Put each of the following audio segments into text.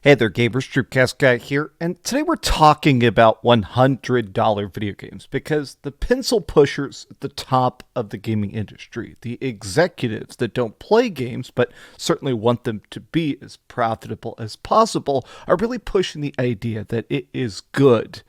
Hey there gamers, DreamcastGuy here, and today we're talking about $100 video games because the pencil pushers at the top of the gaming industry, the executives that don't play games but certainly want them to be as profitable as possible, are really pushing the idea that it is good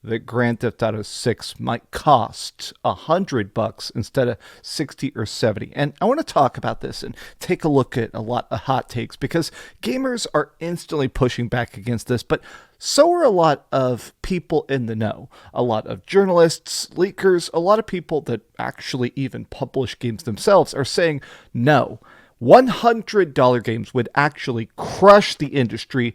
that Grand Theft Auto 6 might cost $100 instead of 60 or 70. And I want to talk about this and take a look at a lot of hot takes because gamers are instantly pushing back against this, but so are a lot of people in the know. A lot of journalists, leakers, a lot of people that actually even publish games themselves are saying no. $100 games would actually crush the industry.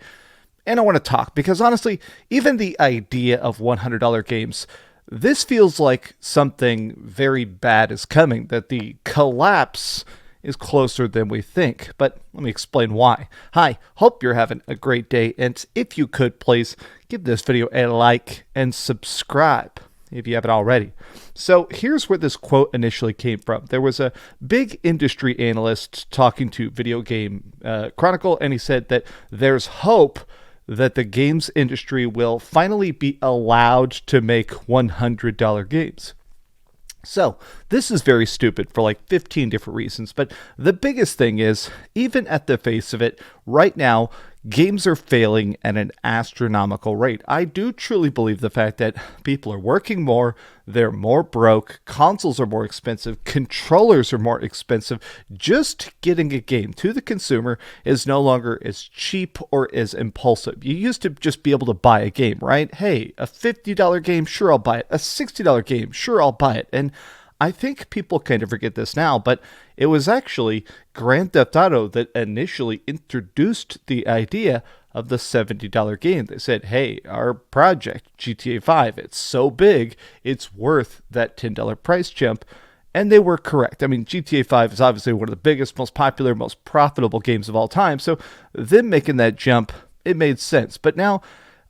And I want to talk because honestly, even the idea of $100 games, this feels like something very bad is coming, that the collapse is closer than we think. But let me explain why. Hi, hope you're having a great day. And if you could, please give this video a like and subscribe if you haven't already. So here's where this quote initially came from. There was a big industry analyst talking to Video Game Chronicle, and he said that there's hope that the games industry will finally be allowed to make $100 games. So this is very stupid for like 15 different reasons, but the biggest thing is, even at the face of it, right now, games are failing at an astronomical rate. I do truly believe the fact that people are working more, they're more broke, consoles are more expensive, controllers are more expensive. Just getting a game to the consumer is no longer as cheap or as impulsive. You used to just be able to buy a game, right? Hey, a $50 game, sure I'll buy it. A $60 game, sure I'll buy it. And I think people kind of forget this now, but it was actually Grand Theft Auto that initially introduced the idea of the $70 game. They said, hey, our project, GTA 5, it's so big, it's worth that $10 price jump. And they were correct. I mean, GTA 5 is obviously one of the biggest, most popular, most profitable games of all time. So them making that jump, it made sense. But now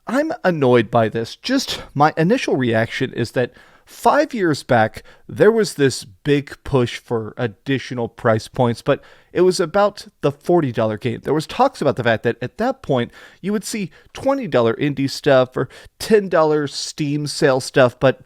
I'm annoyed by this. Just my initial reaction is that 5 years back, there was this big push for additional price points, but it was about the $40 game. There was talks about the fact that at that point, you would see $20 indie stuff or $10 Steam sale stuff, but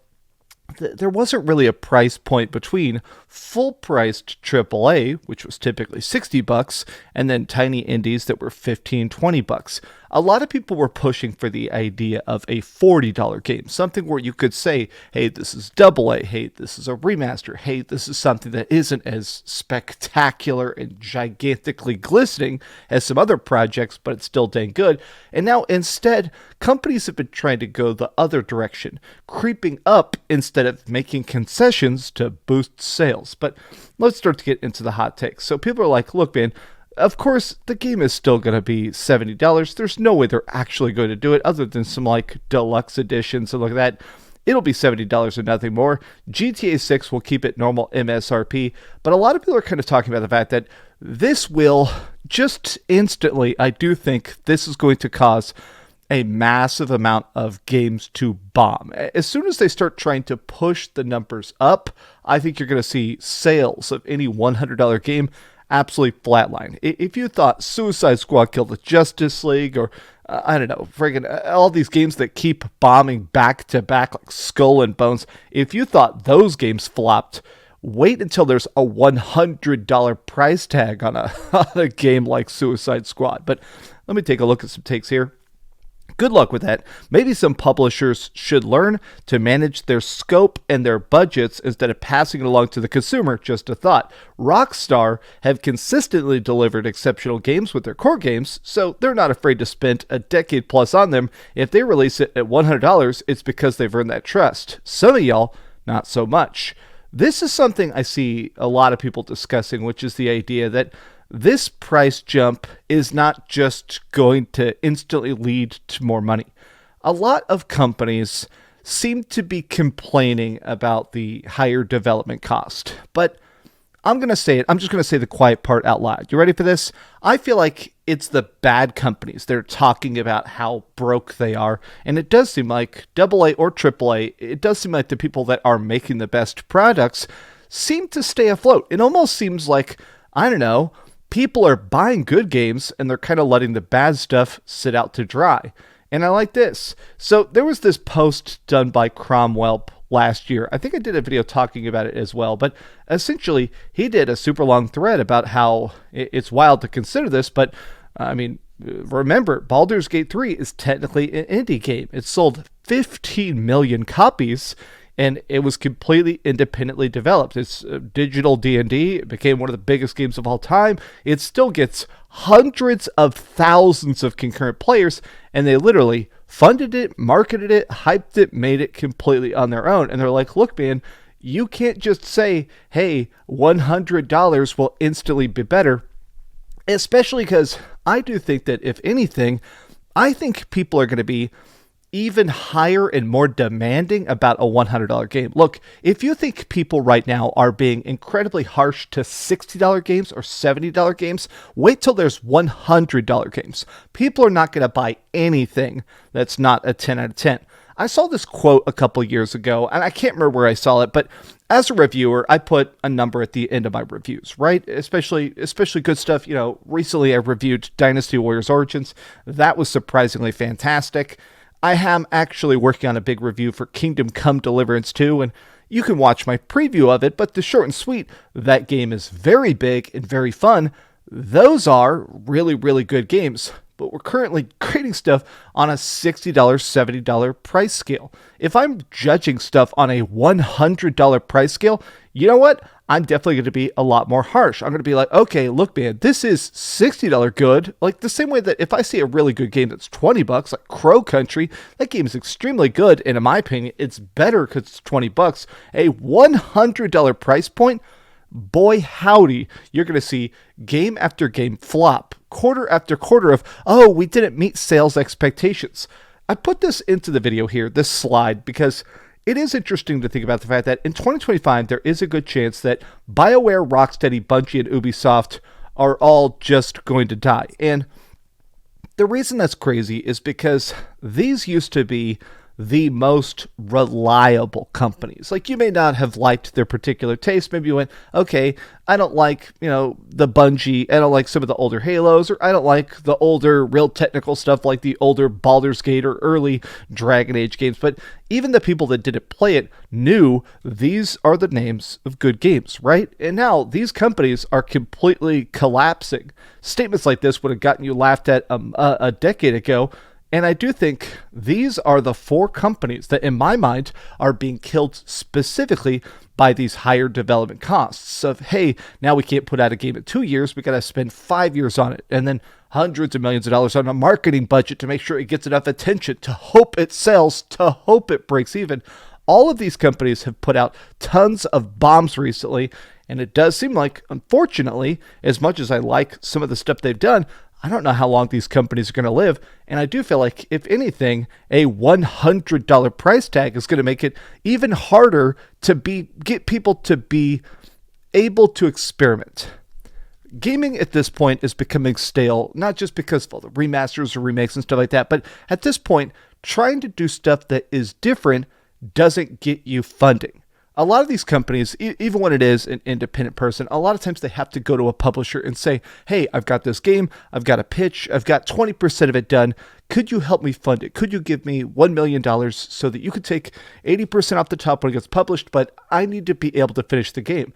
there wasn't really a price point between full-priced AAA, which was typically $60, and then tiny indies that were $15, $20. A lot of people were pushing for the idea of a $40 game, something where you could say, hey, this is AA, hey, this is a remaster, hey, this is something that isn't as spectacular and gigantically glistening as some other projects, but it's still dang good. And now instead, companies have been trying to go the other direction, creeping up instead of making concessions to boost sales. But let's start to get into the hot takes. So people are like, look, man, of course, the game is still going to be $70. There's no way they're actually going to do it other than some like deluxe editions and like that. It'll be $70 and nothing more. GTA 6 will keep it normal MSRP, but a lot of people are kind of talking about the fact that this will just instantly, I do think this is going to cause a massive amount of games to bomb. As soon as they start trying to push the numbers up, I think you're going to see sales of any $100 game absolutely flatline. If you thought Suicide Squad killed the Justice League, or I don't know, friggin' all these games that keep bombing back to back like Skull and Bones, if you thought those games flopped, wait until there's a $100 price tag on a game like Suicide Squad. But let me take a look at some takes here. Good luck with that. Maybe some publishers should learn to manage their scope and their budgets instead of passing it along to the consumer. Just a thought. Rockstar have consistently delivered exceptional games with their core games, so they're not afraid to spend a decade plus on them. If they release it at $100, it's because they've earned that trust. Some of y'all, not so much. This is something I see a lot of people discussing, which is the idea that this price jump is not just going to instantly lead to more money. A lot of companies seem to be complaining about the higher development cost, but I'm going to say it. I'm just going to say the quiet part out loud. You ready for this? I feel like it's the bad companies. They're talking about how broke they are, and it does seem like AA or AAA, it does seem like the people that are making the best products seem to stay afloat. It almost seems like, I don't know, People are buying good games and they're kind of letting the bad stuff sit out to dry. And I like this. So there was this post done by Cromwell last year. I think I did a video talking about it as well, but essentially he did a super long thread about how it's wild to consider this, but I mean, remember, Baldur's Gate 3 is technically an indie game. It sold 15 million copies, and it was completely independently developed. It's digital D&D. It became one of the biggest games of all time. It still gets hundreds of thousands of concurrent players, and they literally funded it, marketed it, hyped it, made it completely on their own. And they're like, look, man, you can't just say, hey, $100 will instantly be better. Especially because I do think that, if anything, I think people are going to be even higher and more demanding about a $100 game. Look, if you think people right now are being incredibly harsh to $60 games or $70 games, wait till there's $100 games. People are not going to buy anything that's not a 10 out of 10. I saw this quote a couple years ago, and I can't remember where I saw it, but as a reviewer, I put a number at the end of my reviews, right? Especially good stuff. You know, recently I reviewed Dynasty Warriors Origins. That was surprisingly fantastic. I am actually working on a big review for Kingdom Come Deliverance 2, and you can watch my preview of it, but the short and sweet, that game is very big and very fun. Those are really, really good games. But we're currently creating stuff on a $60, $70 price scale. If I'm judging stuff on a $100 price scale, you know what? I'm definitely going to be a lot more harsh. I'm going to be like, okay, look, man, this is $60 good. Like the same way that if I see a really good game that's $20, like Crow Country, that game is extremely good. And in my opinion, it's better because it's $20. A $100 price point, boy howdy, you're going to see game after game flop, quarter after quarter of, oh, we didn't meet sales expectations. I put this into the video here, this slide, because it is interesting to think about the fact that in 2025, there is a good chance that BioWare, Rocksteady, Bungie, and Ubisoft are all just going to die. And the reason that's crazy is because these used to be the most reliable companies. Like, you may not have liked their particular taste. Maybe you went, okay, I don't like, the Bungie. I don't like some of the older Halos, or I don't like the older, real technical stuff like the older Baldur's Gate or early Dragon Age games. But even the people that didn't play it knew these are the names of good games, right? And now these companies are completely collapsing. Statements like this would have gotten you laughed at a decade ago. And I do think these are the four companies that, in my mind, are being killed specifically by these higher development costs of, hey, now we can't put out a game in 2 years. We got to spend 5 years on it. And then hundreds of millions of dollars on a marketing budget to make sure it gets enough attention, to hope it sells, to hope it breaks even. All of these companies have put out tons of bombs recently. And it does seem like, unfortunately, as much as I like some of the stuff they've done, I don't know how long these companies are going to live, and I do feel like, if anything, a $100 price tag is going to make it even harder to get people to be able to experiment. Gaming at this point is becoming stale, not just because of all the remasters or remakes and stuff like that, but at this point, trying to do stuff that is different doesn't get you funding. A lot of these companies, even when it is an independent person, a lot of times they have to go to a publisher and say, hey, I've got this game, I've got a pitch, I've got 20% of it done. Could you help me fund it? Could you give me $1 million so that you could take 80% off the top when it gets published, but I need to be able to finish the game?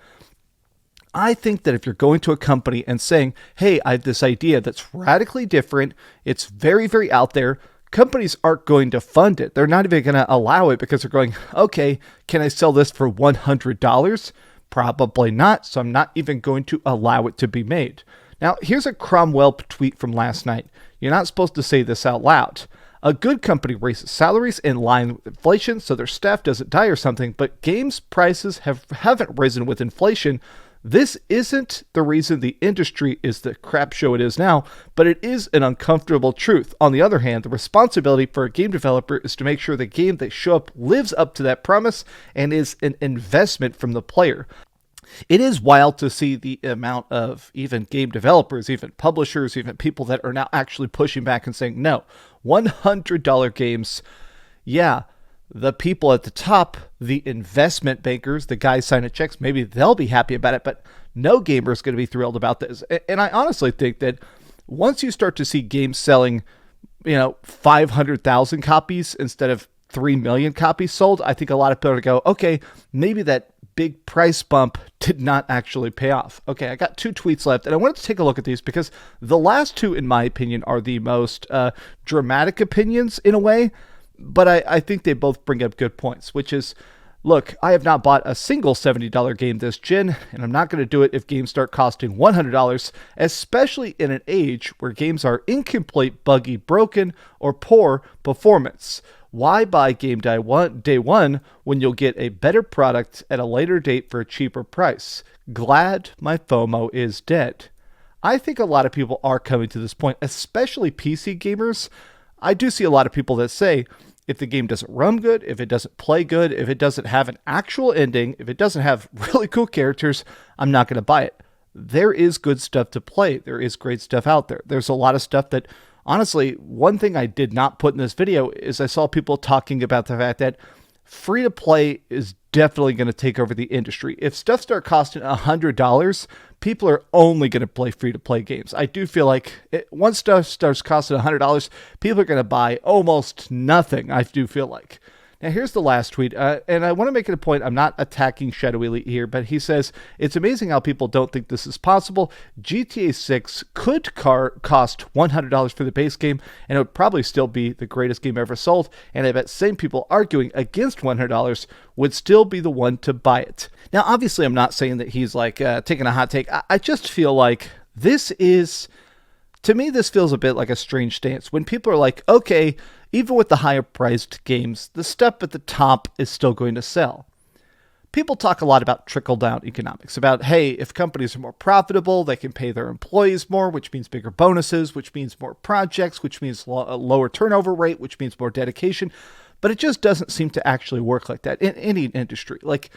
I think that if you're going to a company and saying, hey, I have this idea that's radically different, it's very, very out there, companies aren't going to fund it. They're not even going to allow it because they're going, okay, can I sell this for $100? Probably not, so I'm not even going to allow it to be made. Now, here's a Cromwell tweet from last night. You're not supposed to say this out loud. A good company raises salaries in line with inflation so their staff doesn't die or something, but games prices haven't risen with inflation. This isn't the reason the industry is the crap show it is now, but it is an uncomfortable truth. On the other hand, the responsibility for a game developer is to make sure the game they show up lives up to that promise and is an investment from the player. It is wild to see the amount of even game developers, even publishers, even people that are now actually pushing back and saying, no, $100 games, yeah, the people at the top, the investment bankers, the guys signing checks, maybe they'll be happy about it, but no gamer is going to be thrilled about this. And I honestly think that once you start to see games selling, 500,000 copies instead of 3 million copies sold, I think a lot of people are going to go, okay, maybe that big price bump did not actually pay off. Okay, I got 2 tweets left, and I wanted to take a look at these because the last 2, in my opinion, are the most dramatic opinions in a way, but I think they both bring up good points, which is, look, I have not bought a single $70 game this gen, and I'm not going to do it if games start costing $100, especially in an age where games are incomplete, buggy, broken, or poor performance. Why buy game day one when you'll get a better product at a later date for a cheaper price? Glad my FOMO is dead. I think a lot of people are coming to this point, especially PC gamers. I do see a lot of people that say, if the game doesn't run good, if it doesn't play good, if it doesn't have an actual ending, if it doesn't have really cool characters, I'm not going to buy it. There is good stuff to play. There is great stuff out there. There's a lot of stuff that, honestly, one thing I did not put in this video is I saw people talking about the fact that free-to-play is definitely going to take over the industry. If stuff starts costing $100, people are only going to play free-to-play games. I do feel like once stuff starts costing $100, people are going to buy almost nothing, I do feel like. Now, here's the last tweet, and I want to make it a point. I'm not attacking Shadow Elite here, but he says, it's amazing how people don't think this is possible. GTA 6 could cost $100 for the base game, and it would probably still be the greatest game ever sold, and I bet same people arguing against $100 would still be the one to buy it. Now, obviously, I'm not saying that he's like taking a hot take. I just feel like this is... To me, this feels a bit like a strange stance. When people are like, okay, even with the higher priced games, the stuff at the top is still going to sell. People talk a lot about trickle-down economics, about, hey, if companies are more profitable, they can pay their employees more, which means bigger bonuses, which means more projects, which means a lower turnover rate, which means more dedication. But it just doesn't seem to actually work like that in any industry. Like,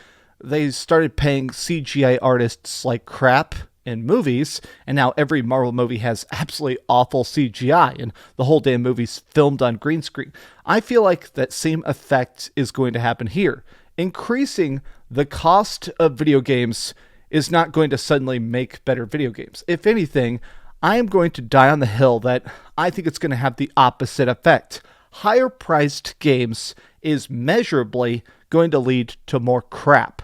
they started paying CGI artists like crap in movies, and now every Marvel movie has absolutely awful CGI, and the whole damn movie's filmed on green screen. I feel like that same effect is going to happen here. Increasing the cost of video games is not going to suddenly make better video games. If anything, I am going to die on the hill that I think it's going to have the opposite effect. Higher priced games is measurably going to lead to more crap.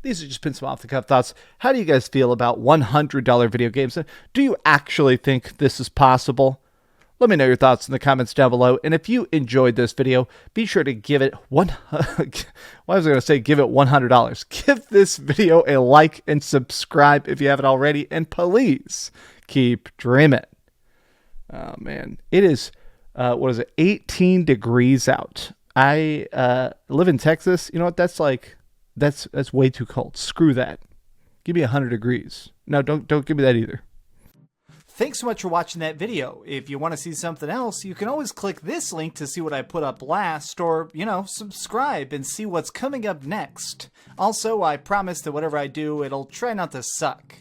These are just been some off-the-cuff thoughts. How do you guys feel about $100 video games? Do you actually think this is possible? Let me know your thoughts in the comments down below. And if you enjoyed this video, be sure to give it give it $100. Give this video a like and subscribe if you haven't already. And please keep dreaming. Oh, man. It is, 18 degrees out. I live in Texas. You know what? That's like... That's way too cold. Screw that. Give me 100 degrees. No, don't give me that either. Thanks so much for watching that video. If you want to see something else, you can always click this link to see what I put up last, or, subscribe and see what's coming up next. Also, I promise that whatever I do, it'll try not to suck.